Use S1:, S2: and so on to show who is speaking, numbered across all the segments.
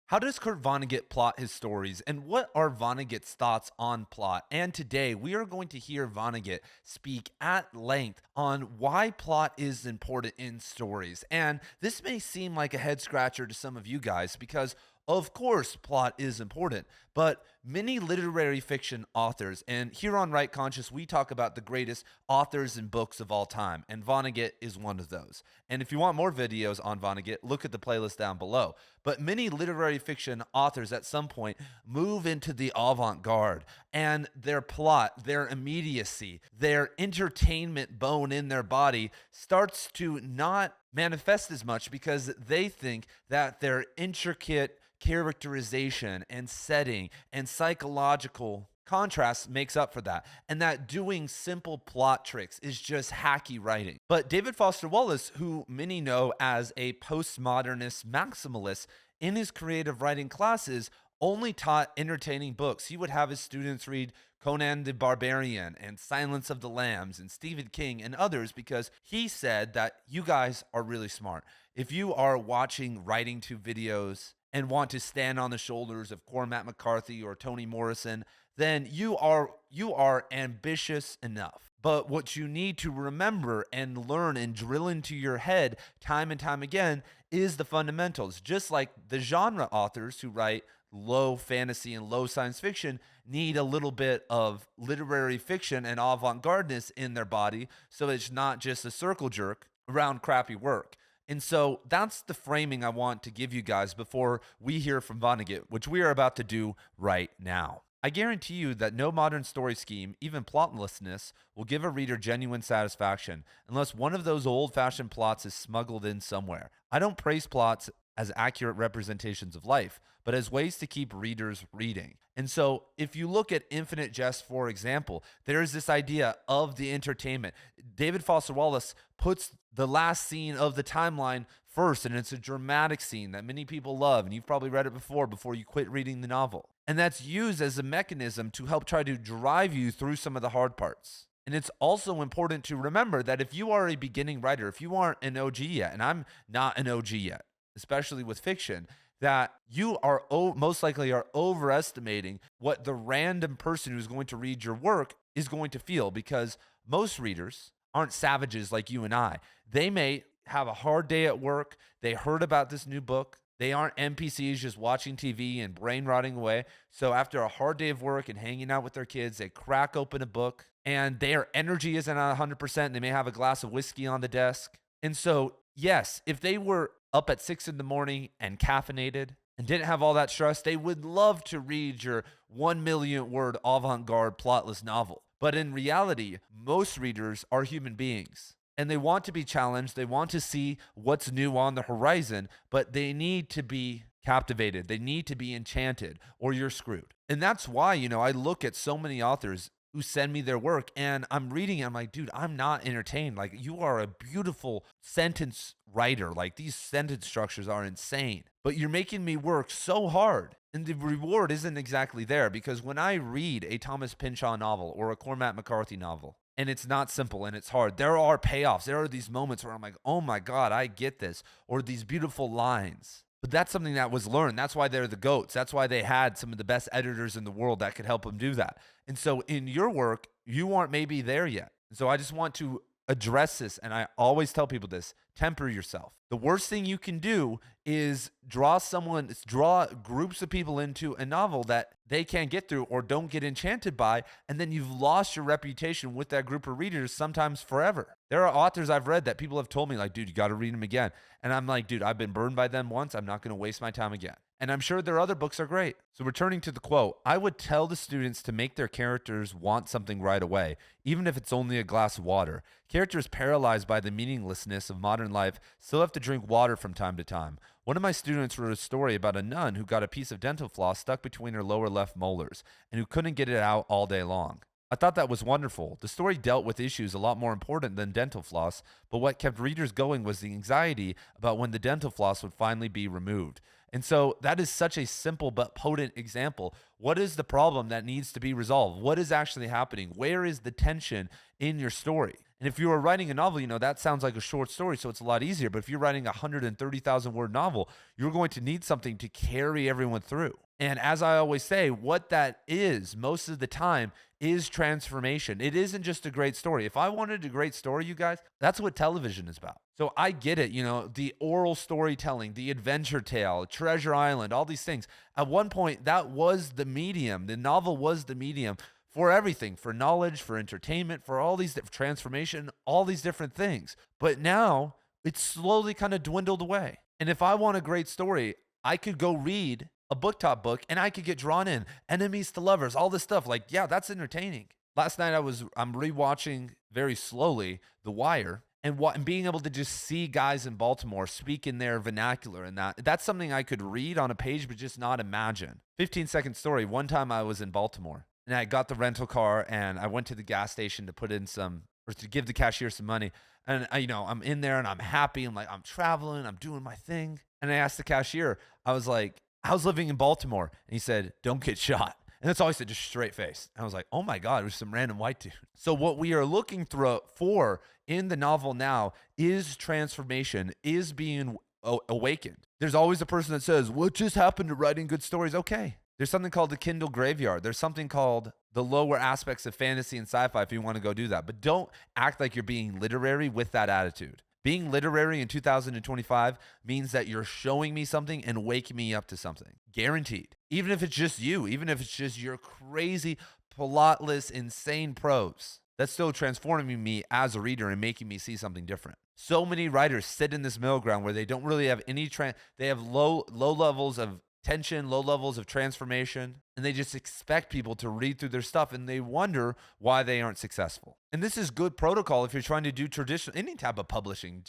S1: How does Kurt Vonnegut plot his stories, and what are Vonnegut's thoughts on plot? And today we are going to hear Vonnegut speak at length on why plot is important in stories. And this may seem like a head scratcher to some of you guys because, of course, plot is important, but many literary fiction authors, and here on Right Conscious, we talk about the greatest authors and books of all time, and Vonnegut is one of those. And if you want more videos on Vonnegut, look at the playlist down below. But many literary fiction authors at some point move into the avant garde, and their plot, their immediacy, their entertainment bone in their body starts to not manifest as much because they think that their intricate characterization and setting and psychological contrast makes up for that, and that doing simple plot tricks is just hacky writing. But David Foster Wallace, who many know as a postmodernist maximalist, in his creative writing classes only taught entertaining books. He would have his students read Conan the Barbarian and Silence of the Lambs and Stephen King and others because he said that you guys are really smart. If you are watching writing to videos and want to stand on the shoulders of Cormac McCarthy or Toni Morrison, then you are ambitious enough. But what you need to remember and learn and drill into your head time and time again is the fundamentals. Just like the genre authors who write low fantasy and low science fiction need a little bit of literary fiction and avant-gardeness in their body so it's not just a circle jerk around crappy work. And so that's the framing I want to give you guys before we hear from Vonnegut, which we are about to do right now. I guarantee you that no modern story scheme, even plotlessness, will give a reader genuine satisfaction unless one of those old-fashioned plots is smuggled in somewhere. I don't praise plots as accurate representations of life, but as ways to keep readers reading. And so if you look at Infinite Jest, for example, there is this idea of the entertainment. David Foster Wallace puts the last scene of the timeline first, and it's a dramatic scene that many people love, and you've probably read it before you quit reading the novel. And that's used as a mechanism to help try to drive you through some of the hard parts. And it's also important to remember that if you are a beginning writer, if you aren't an OG yet, and I'm not an OG yet, especially with fiction, that you are most likely are overestimating what the random person who's going to read your work is going to feel, because most readers aren't savages like you and I. They may have a hard day at work. They heard about this new book. They aren't NPCs just watching TV and brain rotting away. So after a hard day of work and hanging out with their kids, they crack open a book and their energy isn't at 100%. They may have a glass of whiskey on the desk. And so, yes, if they were up at 6 in the morning and caffeinated and didn't have all that stress, they would love to read your 1 million word avant-garde plotless novel. But in reality, most readers are human beings and they want to be challenged. They want to see what's new on the horizon, but they need to be captivated. They need to be enchanted or you're screwed. And that's why, I look at so many authors who send me their work and I'm reading it. I'm like, dude, I'm not entertained. Like, you are a beautiful sentence writer. Like, these sentence structures are insane, but you're making me work so hard. And the reward isn't exactly there, because when I read a Thomas Pynchon novel or a Cormac McCarthy novel, and it's not simple and it's hard, there are payoffs. There are these moments where I'm like, oh my God, I get this, or these beautiful lines. But that's something that was learned. That's why they're the GOATs. That's why they had some of the best editors in the world that could help them do that. And so in your work, you aren't maybe there yet. And so I just want to address this. And I always tell people this: temper yourself. The worst thing you can do is draw groups of people into a novel that they can't get through or don't get enchanted by, and then you've lost your reputation with that group of readers, sometimes forever. There are authors I've read that people have told me, like, dude, you got to read them again. And I'm like, dude, I've been burned by them once. I'm not going to waste my time again. And I'm sure their other books are great. So returning to the quote, I would tell the students to make their characters want something right away, even if it's only a glass of water. Characters paralyzed by the meaninglessness of modern life still have to drink water from time to time. One of my students wrote a story about a nun who got a piece of dental floss stuck between her lower left molars and who couldn't get it out all day long. I thought that was wonderful. The story dealt with issues a lot more important than dental floss, but what kept readers going was the anxiety about when the dental floss would finally be removed. And so that is such a simple but potent example. What is the problem that needs to be resolved? What is actually happening? Where is the tension in your story? And if you were writing a novel, that sounds like a short story, so it's a lot easier. But if you're writing a 130,000 word novel, you're going to need something to carry everyone through. And as I always say, what that is most of the time is transformation. It isn't just a great story. If I wanted a great story, you guys, that's what television is about. So I get it, the oral storytelling, the adventure tale, Treasure Island, all these things. At one point, that was the medium. The novel was the medium for everything, for knowledge, for entertainment, for all these transformation, all these different things. But now it's slowly kind of dwindled away. And if I want a great story, I could go read a BookTok book and I could get drawn in. Enemies to lovers, all this stuff. Like, yeah, that's entertaining. Last night I'm rewatching very slowly The Wire, and being able to just see guys in Baltimore speak in their vernacular, and that's something I could read on a page but just not imagine. 15-second story. One time I was in Baltimore and I got the rental car and I went to the gas station to put in to give the cashier some money. And I'm in there and I'm happy. I'm traveling, I'm doing my thing. And I asked the cashier, I was like, how's living in Baltimore? And he said, don't get shot. And that's all he said, just straight face. And I was like, oh my God, it was some random white dude. So what we are looking for in the novel now is transformation, is being awakened. There's always a person that says, what just happened to writing good stories? Okay. There's something called the Kindle graveyard. There's something called the lower aspects of fantasy and sci-fi if you want to go do that. But don't act like you're being literary with that attitude. Being literary in 2025 means that you're showing me something and waking me up to something. Guaranteed. Even if it's just you, even if it's just your crazy, plotless, insane prose, that's still transforming me as a reader and making me see something different. So many writers sit in this middle ground where they don't really have any they have low levels of tension, low levels of transformation, and they just expect people to read through their stuff, and they wonder why they aren't successful. And this is good protocol if you're trying to do any type of publishing,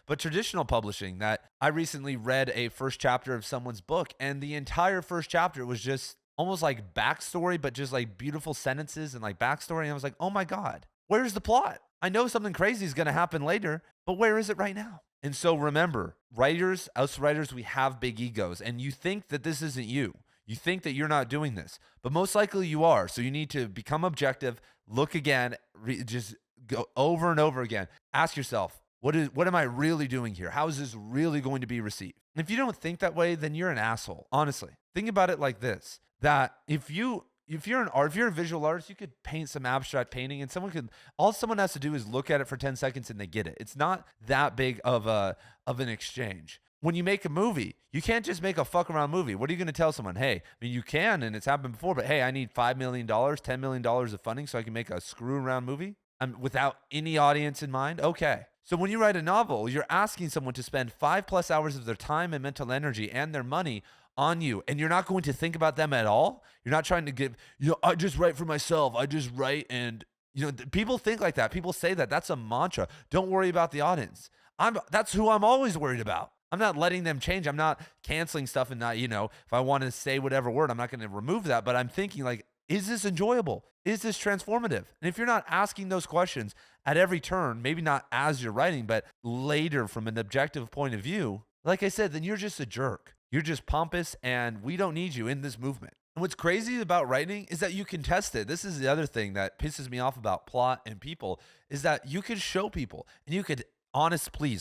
S1: but traditional publishing. That I recently read a first chapter of someone's book, and the entire first chapter was just almost like backstory, but just like beautiful sentences and like backstory. And I was like, oh my God, where's the plot? I know something crazy is going to happen later, but where is it right now? And so remember, us writers, we have big egos, and you think that this isn't you. You think that you're not doing this, but most likely you are. So you need to become objective, look again, just go over and over again. Ask yourself, what am I really doing here? How is this really going to be received? And if you don't think that way, then you're an asshole. Honestly, think about it like this, that if you're a visual artist, you could paint some abstract painting and all someone has to do is look at it for 10 seconds and they get it. It's not that big of an exchange. When you make a movie, you can't just make a fuck around movie. What are you going to tell someone? Hey, I mean, you can, and it's happened before, but hey, I need $5 million, $10 million of funding so I can make a screw around movie without any audience in mind. Okay. So when you write a novel, you're asking someone to spend 5+ hours of their time and mental energy and their money on you, and you're not going to think about them at all. You're not trying to give, I just write for myself. I just write, and people think like that. People say that. That's a mantra. Don't worry about the audience. That's who I'm always worried about. I'm not letting them change. I'm not canceling stuff and not, if I want to say whatever word, I'm not going to remove that. But I'm thinking like, is this enjoyable? Is this transformative? And if you're not asking those questions at every turn, maybe not as you're writing, but later from an objective point of view, like I said, then you're just a jerk. You're just pompous, and we don't need you in this movement. And what's crazy about writing is that you can test it. This is the other thing that pisses me off about plot and people, is that you could show people and you could honestly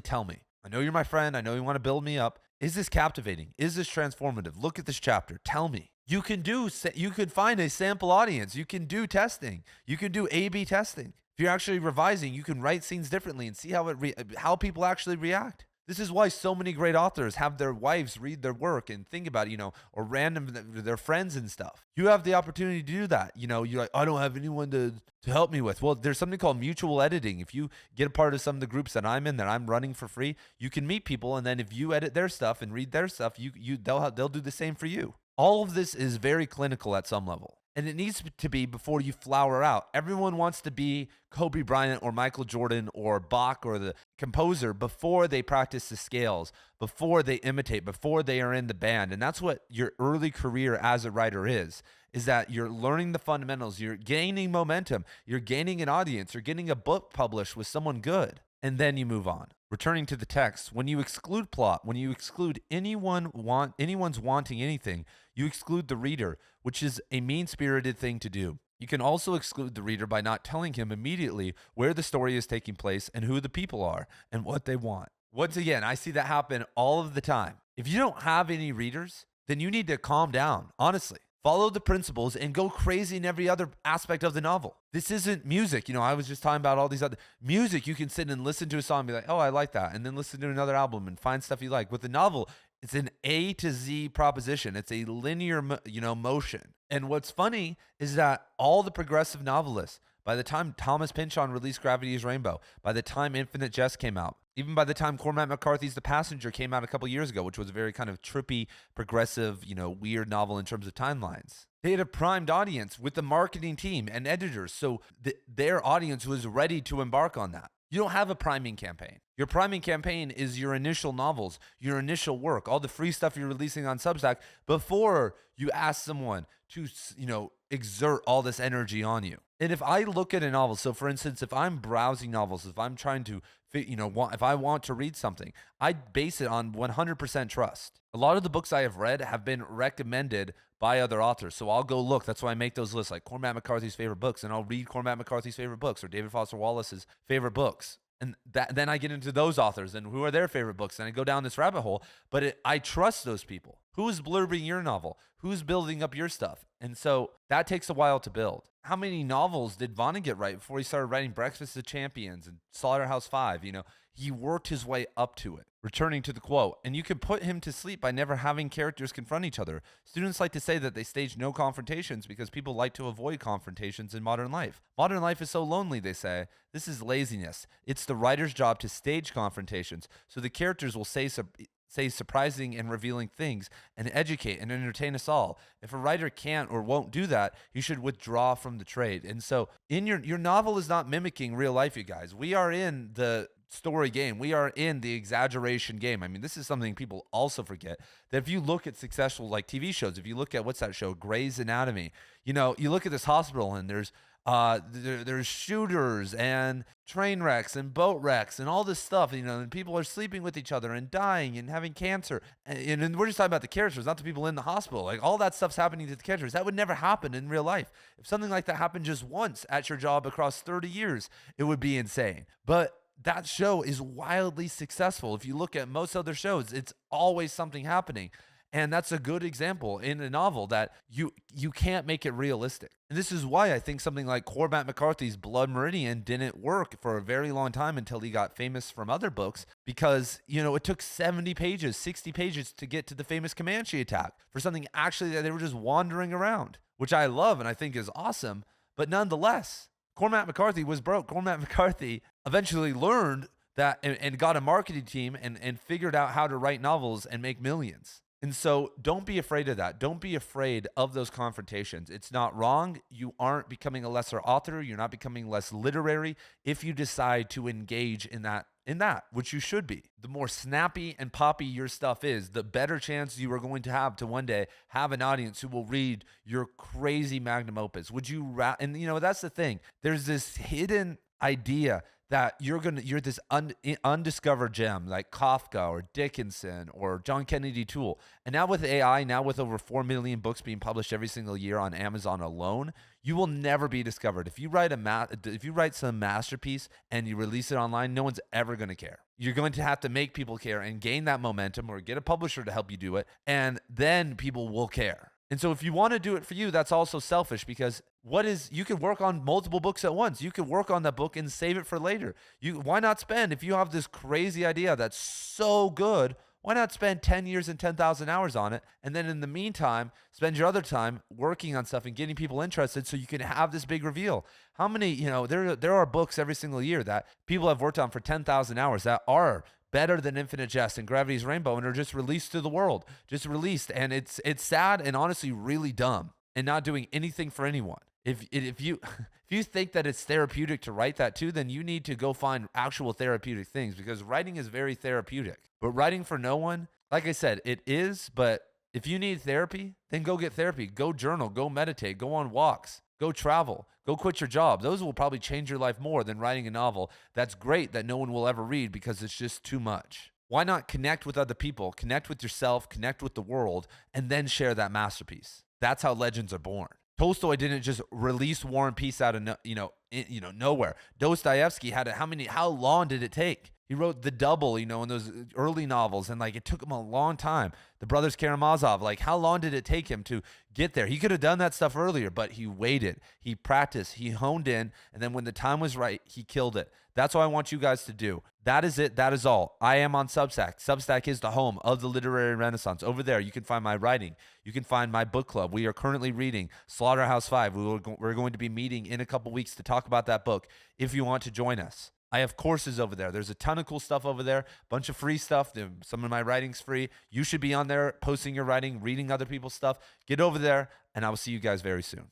S1: tell me, I know you're my friend. I know you want to build me up. Is this captivating? Is this transformative? Look at this chapter. Tell me. You could find a sample audience. You can do testing. You can do A/B testing. If you're actually revising, you can write scenes differently and see how people actually react. This is why so many great authors have their wives read their work and think about it, or their friends and stuff. You have the opportunity to do that. You're like, I don't have anyone to help me with. Well, there's something called mutual editing. If you get a part of some of the groups that I'm in, that I'm running for free, you can meet people, and then if you edit their stuff and read their stuff, they'll do the same for you. All of this is very clinical at some level. And it needs to be before you flower out. Everyone wants to be Kobe Bryant or Michael Jordan or Bach or the composer before they practice the scales, before they imitate, before they are in the band. And that's what your early career as a writer is that you're learning the fundamentals. You're gaining momentum. You're gaining an audience. You're getting a book published with someone good. and then you move on. Returning to the text, when you exclude plot, when you exclude anyone's wanting anything, you exclude the reader, which is a mean-spirited thing to do. You can also exclude the reader by not telling him immediately where the story is taking place and who the people are and what they want. Once again, I see that happen all of the time. If you don't have any readers, then you need to calm down, honestly. Follow the principles and go crazy in every other aspect of the novel. This isn't music. I was just talking about all these other music. You can sit and listen to a song and be like, oh, I like that. And then listen to another album and find stuff you like. With the novel, it's an A to Z proposition. It's a linear, motion. And what's funny is that all the progressive novelists, by the time Thomas Pynchon released Gravity is Rainbow, by the time Infinite Jest came out, even by the time Cormac McCarthy's The Passenger came out a couple years ago, which was a very kind of trippy, progressive, weird novel in terms of timelines, they had a primed audience with the marketing team and editors. So their audience was ready to embark on that. You don't have a priming campaign. Your priming campaign is your initial novels, your initial work, all the free stuff you're releasing on Substack before you ask someone to, exert all this energy on you. And if I look at a novel, so for instance, if I'm browsing novels, if I'm trying to, if I want to read something, I base it on 100% trust. A lot of the books I have read have been recommended by other authors. So I'll go look. That's why I make those lists, like Cormac McCarthy's favorite books, and I'll read Cormac McCarthy's favorite books or David Foster Wallace's favorite books. And then I get into those authors and who are their favorite books, and I go down this rabbit hole. But I trust those people. Who's blurbing your novel? Who's building up your stuff? And so that takes a while to build. How many novels did Vonnegut write before he started writing Breakfast of Champions and Slaughterhouse-Five? He worked his way up to it. Returning to the quote, and you can put him to sleep by never having characters confront each other. Students like to say that they stage no confrontations because people like to avoid confrontations in modern life. Modern life is so lonely, they say. This is laziness. It's the writer's job to stage confrontations so the characters will say surprising and revealing things and educate and entertain us all. If a writer can't or won't do that, he should withdraw from the trade. And so in your novel is not mimicking real life, you guys. We are in the story game. We are in the exaggeration game. I mean, this is something people also forget, that if you look at successful like TV shows, if you look at what's that show, Grey's Anatomy, you look at this hospital and there's shooters and train wrecks and boat wrecks and all this stuff, and people are sleeping with each other and dying and having cancer. And we're just talking about the characters, not the people in the hospital. Like, all that stuff's happening to the characters. That would never happen in real life. If something like that happened just once at your job across 30 years, it would be insane. But that show is wildly successful. If you look at most other shows, it's always something happening. And that's a good example in a novel that you can't make it realistic. And this is why I think something like Cormac McCarthy's Blood Meridian didn't work for a very long time until he got famous from other books, because, it took 70 pages, 60 pages to get to the famous Comanche attack for something actually that they were just wandering around, which I love and I think is awesome. But nonetheless, Cormac McCarthy was broke. Cormac McCarthy eventually learned that and got a marketing team and figured out how to write novels and make millions. And so don't be afraid of that. Don't be afraid of those confrontations. It's not wrong. You aren't becoming a lesser author. You're not becoming less literary if you decide to engage in that, which you should be. The more snappy and poppy your stuff is, the better chance you are going to have to one day have an audience who will read your crazy magnum opus. And that's the thing. There's this hidden idea that you're this undiscovered gem like Kafka or Dickinson or John Kennedy Toole. And now with AI, now with over 4 million books being published every single year on Amazon alone, you will never be discovered. If you write some masterpiece and you release it online, no one's ever going to care. You're going to have to make people care and gain that momentum, or get a publisher to help you do it, and then people will care. And so if you want to do it for you, that's also selfish, because you can work on multiple books at once. You can work on that book and save it for later. Why not spend, if you have this crazy idea that's so good, why not spend 10 years and 10,000 hours on it? And then in the meantime, spend your other time working on stuff and getting people interested so you can have this big reveal. How many, there are books every single year that people have worked on for 10,000 hours that are better than Infinite Jest and Gravity's Rainbow and are just released to the world, and it's sad and honestly really dumb and not doing anything for anyone. If you if you think that it's therapeutic to write that too, then you need to go find actual therapeutic things, because writing is very therapeutic. But writing for no one, like I said, it is. But if you need therapy, then go get therapy. Go journal. Go meditate. Go on walks. Go travel. Go quit your job. Those will probably change your life more than writing a novel that's great that no one will ever read because it's just too much. Why not connect with other people, connect with yourself, connect with the world, and then share that masterpiece? That's how legends are born. Tolstoy didn't just release War and Peace out of nowhere. Dostoevsky had how long did it take? He wrote The Double, in those early novels, and like it took him a long time. The Brothers Karamazov, like how long did it take him to get there? He could have done that stuff earlier, but he waited. He practiced, he honed in, and then when the time was right, he killed it. That's what I want you guys to do. That is it. That is all. I am on Substack. Substack is the home of the literary renaissance. Over there, you can find my writing. You can find my book club. We are currently reading Slaughterhouse-Five. We're going to be meeting in a couple weeks to talk about that book if you want to join us. I have courses over there. There's a ton of cool stuff over there, bunch of free stuff. Some of my writing's free. You should be on there posting your writing, reading other people's stuff. Get over there, and I will see you guys very soon.